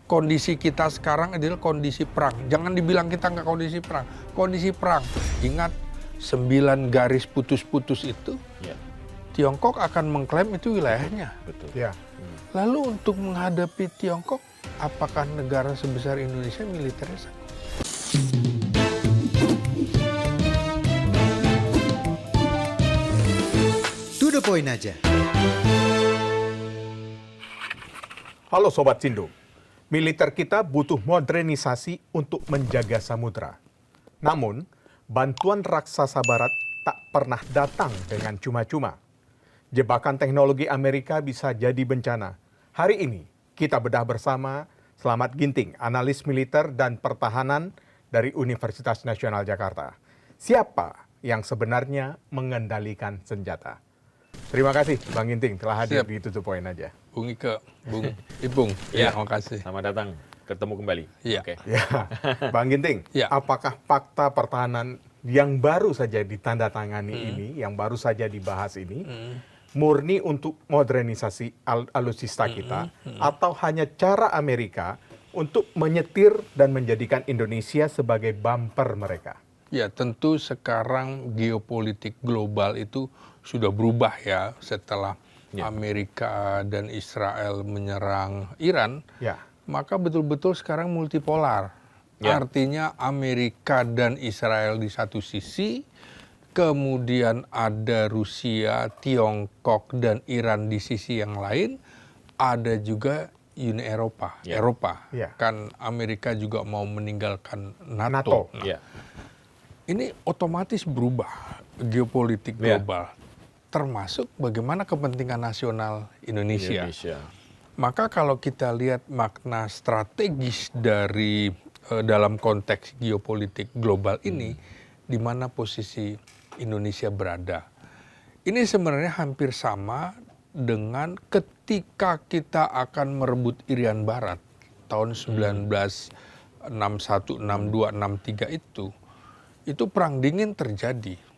kondisi kita sekarang adalah kondisi perang. Jangan dibilang kita nggak kondisi perang. Kondisi perang. Ingat 9 garis putus-putus itu, Tiongkok akan mengklaim itu wilayahnya. Betul. Ya. Lalu untuk menghadapi Tiongkok, apakah negara sebesar Indonesia militernya sanggup? To the point aja. Halo Sobat Cindo, militer kita butuh modernisasi untuk menjaga samudra. Namun, bantuan raksasa barat tak pernah datang dengan cuma-cuma. Jebakan teknologi Amerika bisa jadi bencana. Hari ini, kita bedah bersama Slamet Ginting, analis militer dan pertahanan dari Universitas Nasional Jakarta. Siapa yang sebenarnya mengendalikan senjata? Terima kasih Bang Ginting telah hadir Siap. di To The Point aja. Bung Ike, Bung Ipung, Ya, terima kasih. Selamat datang, ketemu kembali. Iya. Oke. Ya, Bang Ginting, Ya. apakah fakta pertahanan yang baru saja ditandatangani ini, yang baru saja dibahas ini, murni untuk modernisasi alutsista kita, atau hanya cara Amerika untuk menyetir dan menjadikan Indonesia sebagai bumper mereka? Ya, tentu sekarang geopolitik global itu sudah berubah ya setelah Amerika dan Israel menyerang Iran. Ya. Maka betul-betul sekarang multipolar. Ya. Artinya Amerika dan Israel di satu sisi, kemudian ada Rusia, Tiongkok, dan Iran di sisi yang lain, ada juga Uni Eropa. Ya. Eropa. Ya. Kan Amerika juga mau meninggalkan NATO. NATO. Nah, Ya. ini otomatis berubah geopolitik Ya. global. Termasuk bagaimana kepentingan nasional Indonesia. Maka kalau kita lihat makna strategis dari dalam konteks geopolitik global ini, di mana posisi Indonesia berada. Ini sebenarnya hampir sama dengan ketika kita akan merebut Irian Barat tahun 1961, 62, 63 itu perang dingin terjadi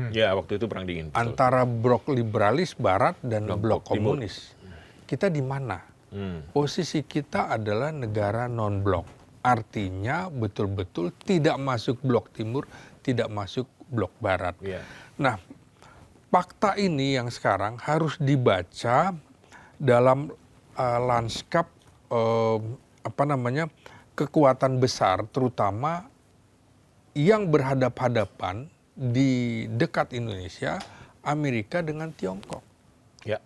Ya, waktu itu perang dingin. Betul. antara blok liberalis Barat dan blok Timur. komunis. Kita di mana? Hmm. Posisi kita adalah negara non-blok. Artinya betul-betul tidak masuk blok timur, tidak masuk blok barat. Ya. Nah, fakta ini yang sekarang harus dibaca dalam lanskap kekuatan besar, terutama yang berhadap-hadapan di dekat Indonesia, Amerika dengan Tiongkok. Ya.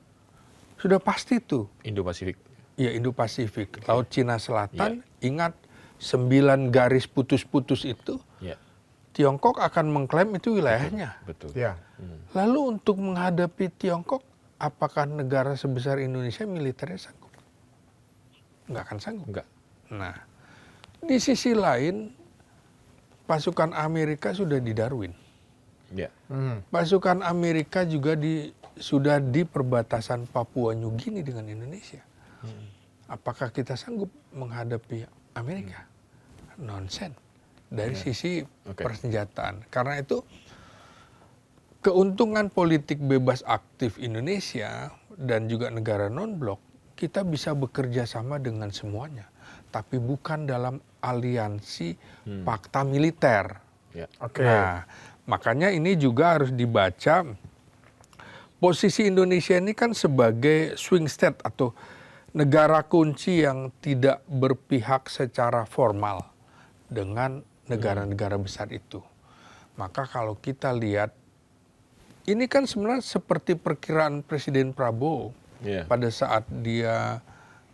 Sudah pasti tuh. Indo-Pasifik. Ya, Indo-Pasifik, Laut Cina Selatan, ingat 9 garis putus-putus itu, Ya. Tiongkok akan mengklaim itu wilayahnya. Betul. Ya. Lalu untuk menghadapi Tiongkok, apakah negara sebesar Indonesia militernya sanggup? Nggak akan sanggup. Enggak. Nah, di sisi lain, pasukan Amerika sudah di Darwin. Ya. Pasukan Amerika juga sudah di perbatasan Papua New Guinea dengan Indonesia. Apakah kita sanggup menghadapi Amerika? Nonsen. Dari sisi persenjataan. Karena itu keuntungan politik bebas aktif Indonesia dan juga negara non-blok, kita bisa bekerja sama dengan semuanya. Tapi bukan dalam aliansi fakta militer. Ya. Oke. Nah, makanya ini juga harus dibaca. Posisi Indonesia ini kan sebagai swing state atau negara kunci yang tidak berpihak secara formal dengan negara-negara besar itu. Maka kalau kita lihat, ini kan sebenarnya seperti perkiraan Presiden Prabowo Ya. pada saat dia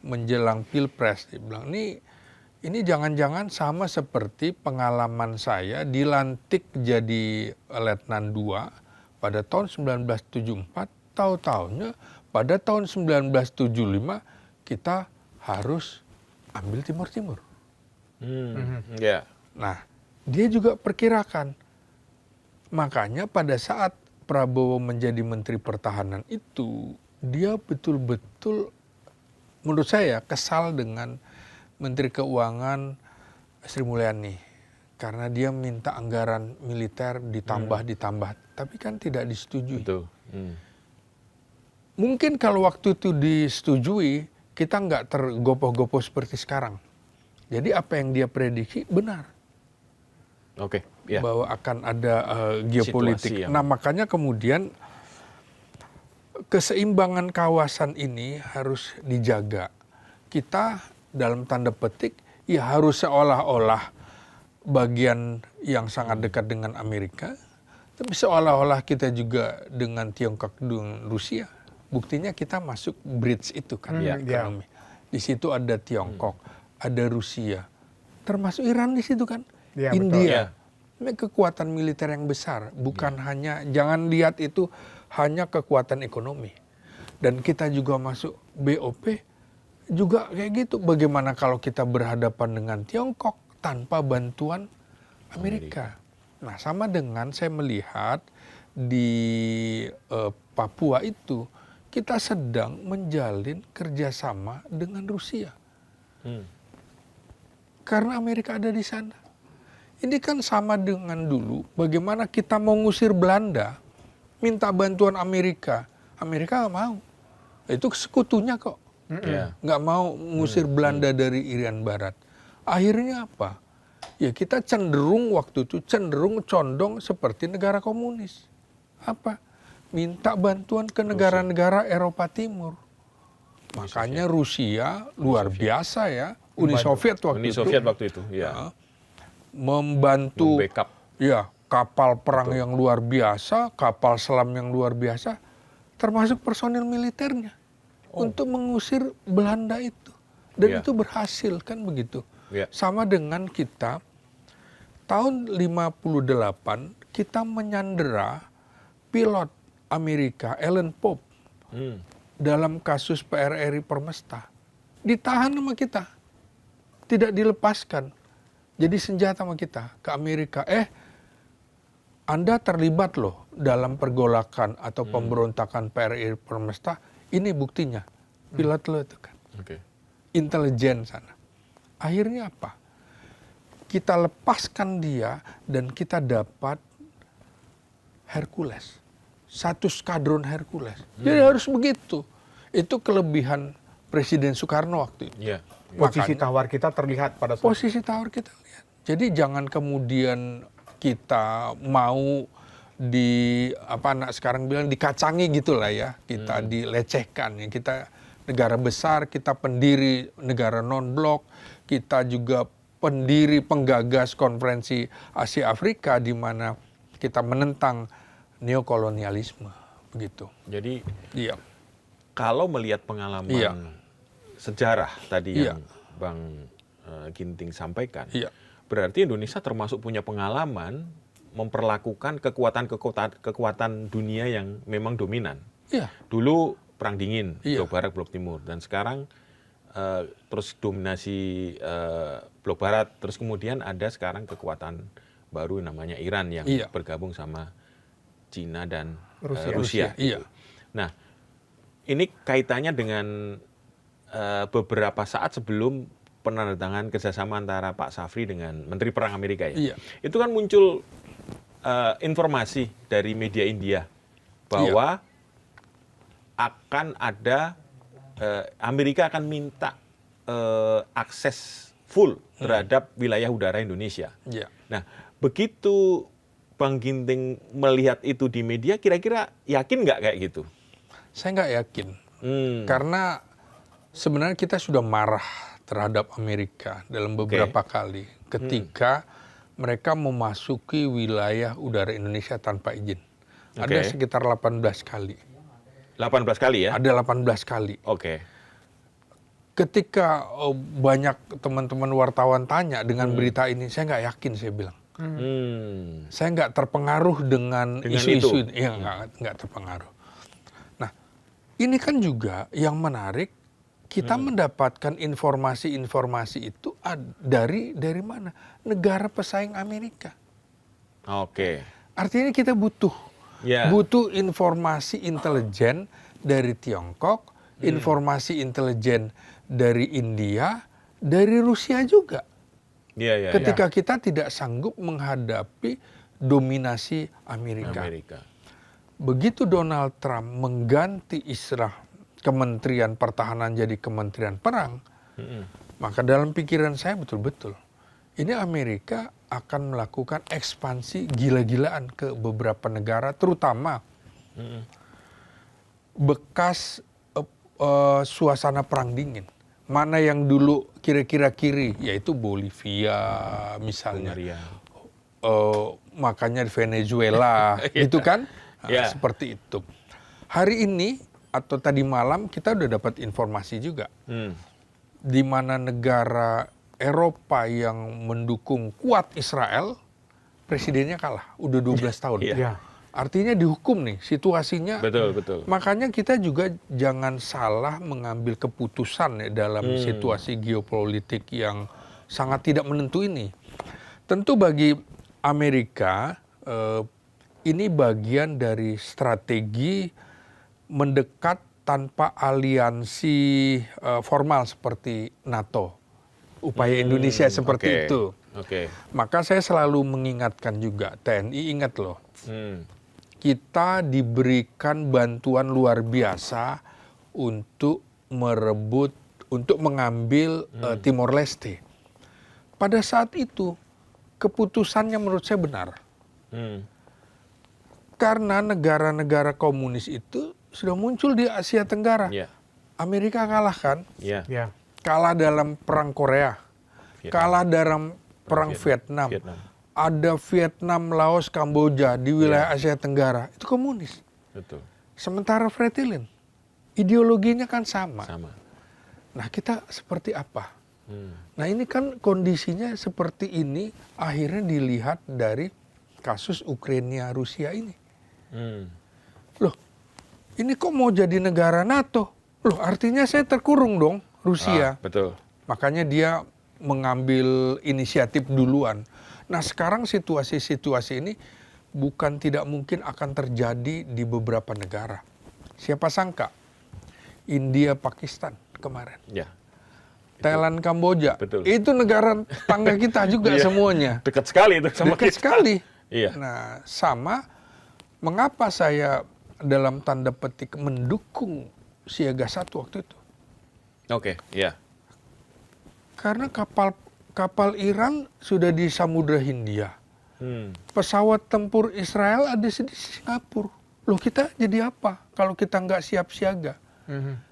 menjelang Pilpres. Dia bilang, ini jangan-jangan sama seperti pengalaman saya dilantik jadi Letnan II pada tahun 1974, tahu-tahunya pada tahun 1975 kita harus ambil Timur-Timur. Ya. Nah, dia juga perkirakan. Makanya pada saat Prabowo menjadi Menteri Pertahanan itu, dia betul-betul menurut saya kesal dengan Menteri Keuangan Sri Mulyani. Karena dia minta anggaran militer ditambah, tapi kan tidak disetujui. Betul. Mungkin kalau waktu itu disetujui, kita nggak tergopoh-gopoh seperti sekarang. Jadi apa yang dia prediksi benar. Oke, ya. Bahwa akan ada geopolitik. Situasi yang- Nah, makanya kemudian keseimbangan kawasan ini harus dijaga. Kita dalam tanda petik ya harus seolah-olah bagian yang sangat dekat dengan Amerika, tapi seolah-olah kita juga dengan Tiongkok dan Rusia. Buktinya kita masuk bridge itu kan ekonomi. Di situ ada Tiongkok, ada Rusia, termasuk Iran di situ kan. Ya, betul. India. Ini kekuatan militer yang besar, bukan hanya, jangan lihat itu hanya kekuatan ekonomi. Dan kita juga masuk BOP juga kayak gitu. Bagaimana kalau kita berhadapan dengan Tiongkok tanpa bantuan Amerika? Nah, sama dengan saya melihat di Papua itu kita sedang menjalin kerjasama dengan Rusia. Karena Amerika ada di sana. Ini kan sama dengan dulu bagaimana kita mau ngusir Belanda, minta bantuan Amerika. Amerika nggak mau. Itu sekutunya kok. Nggak mau ngusir Belanda dari Irian Barat. Akhirnya apa? Ya kita cenderung waktu itu condong seperti negara komunis. Apa? Minta bantuan ke negara-negara Eropa Timur. Makanya Rusia luar biasa ya. Uni Soviet waktu itu. Ya. Membantu Membackup. ya kapal perang yang luar biasa, kapal selam yang luar biasa, termasuk personil militernya untuk mengusir Belanda itu. Dan itu berhasil kan begitu. Sama dengan kita tahun 58 kita menyandera pilot Amerika Ellen Pope dalam kasus PRRI Permesta. Ditahan sama kita. Tidak dilepaskan. Jadi senjata sama kita ke Amerika. Anda terlibat loh dalam pergolakan atau pemberontakan PRRI Permesta. Ini buktinya. Pilot lo itu kan. Intelijen sana. Akhirnya apa? Kita lepaskan dia dan kita dapat Hercules. Satu skadron Hercules. Jadi harus begitu. Itu kelebihan Presiden Soekarno waktu itu. Posisi tawar kita terlihat pada saat posisi tawar kita lihat. Jadi jangan kemudian kita mau anak sekarang bilang dikacangi gitulah ya. Kita dilecehkan ya. Kita negara besar, kita pendiri negara non-blok, kita juga pendiri penggagas konferensi Asia Afrika di mana kita menentang neokolonialisme begitu. Jadi iya. Kalau melihat pengalaman sejarah tadi yang Bang Ginting sampaikan, berarti Indonesia termasuk punya pengalaman memperlakukan kekuatan dunia yang memang dominan. Dulu Perang Dingin, Blok Barat, Blok Timur, dan sekarang terus dominasi Blok Barat, terus kemudian ada sekarang kekuatan baru namanya Iran yang bergabung sama Cina dan Rusia. Nah, ini kaitannya dengan beberapa saat sebelum penandatangan kerjasama antara Pak Safri dengan Menteri Perang Amerika ya. Itu kan muncul informasi dari media India bahwa akan ada Amerika akan minta akses full terhadap wilayah udara Indonesia. Nah, begitu Bang Ginting melihat itu di media, kira-kira yakin nggak kayak gitu? Saya nggak yakin. Karena sebenarnya kita sudah marah terhadap Amerika dalam beberapa kali ketika mereka memasuki wilayah udara Indonesia tanpa izin. Ada sekitar 18 kali. 18 kali ya? Ada 18 kali. Ketika banyak teman-teman wartawan tanya dengan berita ini, saya nggak yakin, saya bilang. Saya nggak terpengaruh dengan isu-isu ini. Iya, nggak terpengaruh. Nah, ini kan juga yang menarik, kita mendapatkan informasi-informasi itu dari mana? Negara pesaing Amerika. Artinya kita butuh informasi intelijen dari Tiongkok, informasi intelijen dari India, dari Rusia juga. Ketika kita tidak sanggup menghadapi dominasi Amerika. Begitu Donald Trump mengganti istilah Kementerian Pertahanan jadi Kementerian Perang, Maka dalam pikiran saya betul-betul, ini Amerika akan melakukan ekspansi gila-gilaan ke beberapa negara, terutama bekas suasana perang dingin. Mana yang dulu kira-kira kiri, yaitu Bolivia misalnya. Makanya Venezuela, gitu kan? Nah, seperti itu. Hari ini atau tadi malam kita udah dapat informasi juga. Di mana negara Eropa yang mendukung kuat Israel, presidennya kalah, udah 12 tahun. Artinya dihukum nih situasinya. Betul. Makanya kita juga jangan salah mengambil keputusan ya dalam situasi geopolitik yang sangat tidak menentu ini. Tentu bagi Amerika ini bagian dari strategi mendekat tanpa aliansi formal seperti NATO. Upaya Indonesia seperti itu. Maka saya selalu mengingatkan juga, TNI ingat loh. Kita diberikan bantuan luar biasa untuk mengambil Timor Leste. Pada saat itu, keputusannya menurut saya benar. Karena negara-negara komunis itu sudah muncul di Asia Tenggara. Amerika kalah kan? Kalah dalam Perang Korea. Kalah dalam Perang Vietnam. Ada Vietnam, Laos, Kamboja di wilayah Asia Tenggara. Itu komunis. Sementara Fretilin, ideologinya kan sama. Nah, kita seperti apa? Nah, ini kan kondisinya seperti ini akhirnya dilihat dari kasus Ukraina Rusia ini. Loh, ini kok mau jadi negara NATO? Loh, artinya saya terkurung dong, Rusia. Makanya dia mengambil inisiatif duluan. Nah, sekarang situasi-situasi ini bukan tidak mungkin akan terjadi di beberapa negara. Siapa sangka India, Pakistan kemarin. Thailand, Kamboja. Itu negara tangga kita juga semuanya. Dekat sekali itu sama Dekat kita. sekali. Iya. Nah, sama mengapa saya dalam tanda petik mendukung Siaga 1 waktu itu. Karena kapal Iran sudah di Samudra Hindia. Pesawat tempur Israel ada di Singapura. Loh, kita jadi apa kalau kita nggak siap siaga?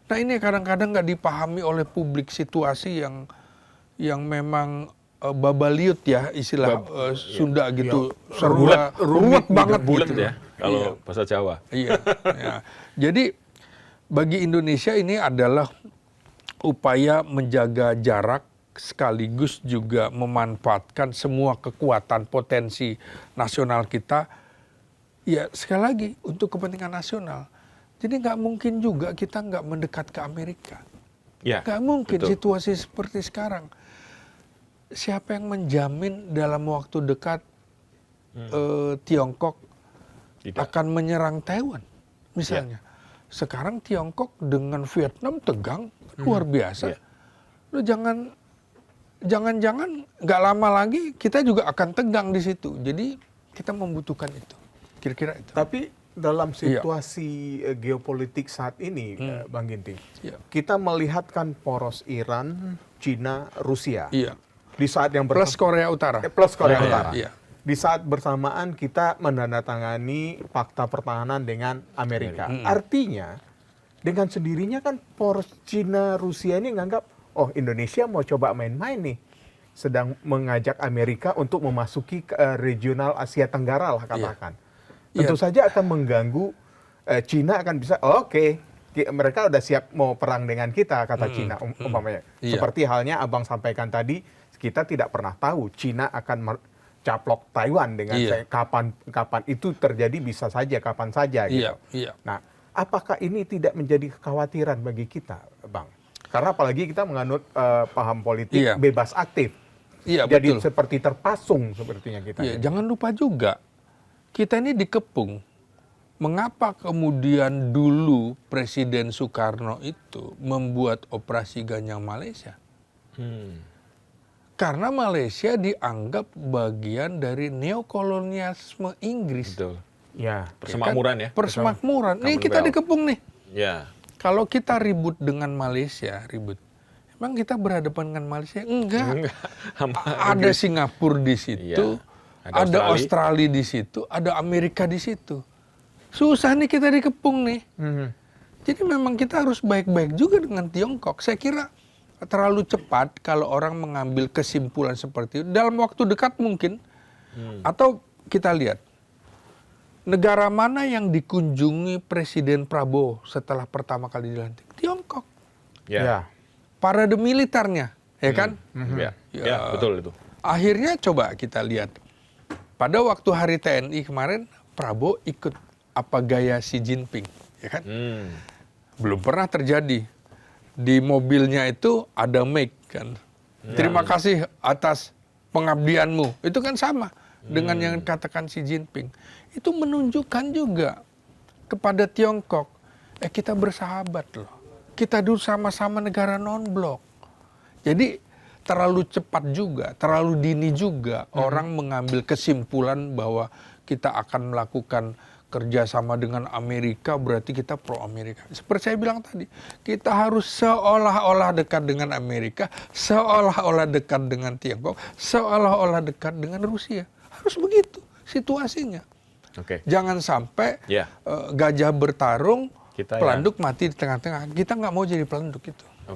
Nah, ini kadang-kadang nggak dipahami oleh publik situasi yang memang babaliut ya, istilah Sunda gitu. Ruwet banget bulat gitu. Ya kalau bahasa Jawa. Jadi bagi Indonesia ini adalah upaya menjaga jarak sekaligus juga memanfaatkan semua kekuatan potensi nasional kita, ya sekali lagi untuk kepentingan nasional. Jadi nggak mungkin juga kita nggak mendekat ke Amerika. Nggak mungkin situasi seperti sekarang. Siapa yang menjamin dalam waktu dekat Tiongkok akan menyerang Taiwan misalnya? Sekarang Tiongkok dengan Vietnam tegang luar biasa. Lu jangan-jangan nggak lama lagi kita juga akan tegang di situ. Jadi kita membutuhkan itu. Kira-kira itu. Tapi dalam situasi geopolitik saat ini, Bang Ginting, kita melihatkan poros Iran, Cina, Rusia. Di saat yang plus Korea Utara. Plus Korea Utara. Di saat bersamaan kita menandatangani fakta pertahanan dengan Amerika. Artinya dengan sendirinya kan poros Cina, Rusia ini nganggap, oh Indonesia mau coba main-main nih. Sedang mengajak Amerika untuk memasuki regional Asia Tenggara lah katakan. Tentu saja akan mengganggu, Cina akan bisa, oke, mereka udah siap mau perang dengan kita, kata Cina umpamanya. Seperti halnya Abang sampaikan tadi, kita tidak pernah tahu Cina akan caplok Taiwan dengan kapan itu terjadi, bisa saja, kapan saja. Gitu. Nah, apakah ini tidak menjadi kekhawatiran bagi kita, Bang? Karena apalagi kita menganut paham politik bebas aktif. Jadi betul. Seperti terpasung sepertinya kita. Jangan lupa juga, kita ini dikepung. Mengapa kemudian dulu Presiden Soekarno itu membuat operasi Ganyang Malaysia? Karena Malaysia dianggap bagian dari neokolonialisme Inggris. Betul. Persemakmuran ya. Persemakmuran. Nih kita dikepung nih. Ya. Kalau kita ribut dengan Malaysia, Memang kita berhadapan dengan Malaysia? Enggak. Ada Singapura di situ, ada Australia di situ, ada Amerika di situ. Susah nih kita dikepung nih. Jadi memang kita harus baik-baik juga dengan Tiongkok. Saya kira terlalu cepat kalau orang mengambil kesimpulan seperti itu. Dalam waktu dekat mungkin. Atau kita lihat, negara mana yang dikunjungi Presiden Prabowo setelah pertama kali dilantik? Tiongkok. Parade militernya, ya kan? Betul itu. Akhirnya coba kita lihat. Pada waktu Hari TNI kemarin, Prabowo ikut apa gaya Xi Jinping, ya kan? Belum pernah terjadi. Di mobilnya itu ada mic kan. Terima kasih atas pengabdianmu. Itu kan sama dengan yang katakan Xi Jinping. Itu menunjukkan juga kepada Tiongkok, kita bersahabat loh. Kita dulu sama-sama negara non-blok. Jadi terlalu cepat juga, terlalu dini juga orang mengambil kesimpulan bahwa kita akan melakukan kerjasama dengan Amerika, berarti kita pro-Amerika. Seperti saya bilang tadi, kita harus seolah-olah dekat dengan Amerika, seolah-olah dekat dengan Tiongkok, seolah-olah dekat dengan Rusia. Harus begitu situasinya. Jangan sampai gajah bertarung, pelanduk mati di tengah-tengah. Kita nggak mau jadi pelanduk itu.